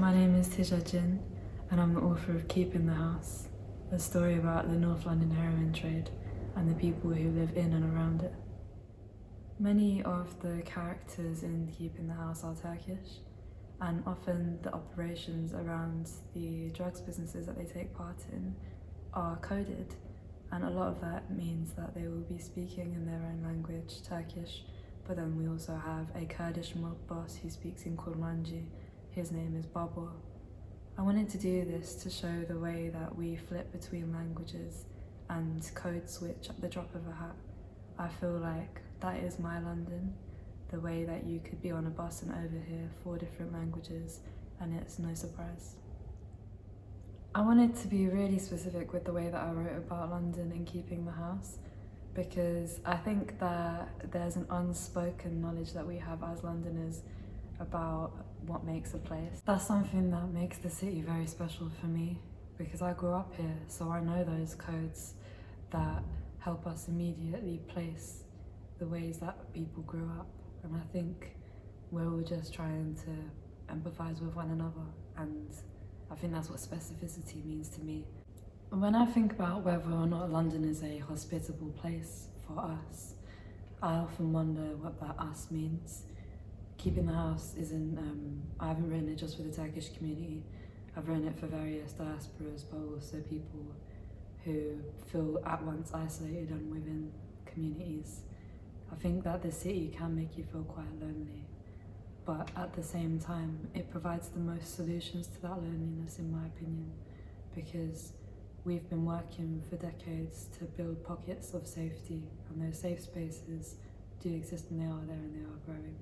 My name is Tice Cin, and I'm the author of Keeping the House, a story about the North London heroin trade and the people who live in and around it. Many of the characters in Keeping the House are Turkish, and often the operations around the drugs businesses that they take part in are coded, and a lot of that means that they will be speaking in their own language, Turkish, but then we also have a Kurdish mob boss who speaks in Kurmanji. His name is Baba. I wanted to do this to show the way that we flip between languages and code switch at the drop of a hat. I feel like that is my London, the way that you could be on a bus and overhear 4 different languages and it's no surprise. I wanted to be really specific with the way that I wrote about London and Keeping the House, because I think that there's an unspoken knowledge that we have as Londoners about what makes a place. That's something that makes the city very special for me, because I grew up here, so I know those codes that help us immediately place the ways that people grew up. And I think we're all just trying to empathize with one another, and I think that's what specificity means to me. When I think about whether or not London is a hospitable place for us, I often wonder what that us means. Keeping the House isn't, I haven't written it just for the Turkish community. I've written it for various diasporas, but also people who feel at once isolated and within communities. I think that the city can make you feel quite lonely, but at the same time, it provides the most solutions to that loneliness, in my opinion, because we've been working for decades to build pockets of safety, and those safe spaces do exist, and they are there and they are growing.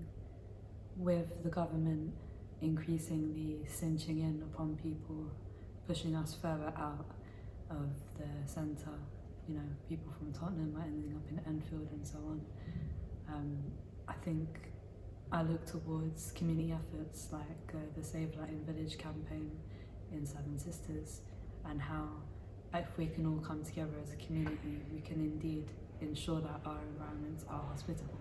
With the government increasingly cinching in upon people, pushing us further out of the centre, you know, people from Tottenham are ending up in Enfield and so on. I think I look towards community efforts like the Save Latin Village campaign in Seven Sisters, and how if we can all come together as a community, we can indeed ensure that our environments are hospitable.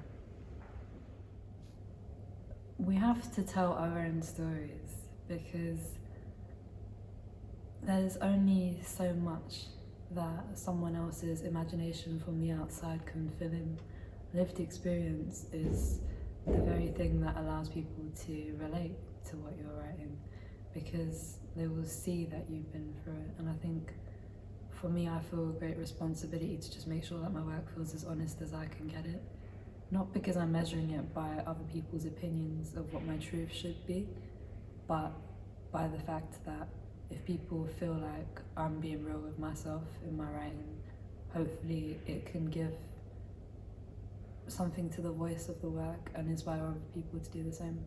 We have to tell our own stories, because there's only so much that someone else's imagination from the outside can fill in. Lived experience is the very thing that allows people to relate to what you're writing, because they will see that you've been through it. And I think for me, I feel a great responsibility to just make sure that my work feels as honest as I can get it. Not because I'm measuring it by other people's opinions of what my truth should be, but by the fact that if people feel like I'm being real with myself in my writing, hopefully it can give something to the voice of the work and inspire other people to do the same.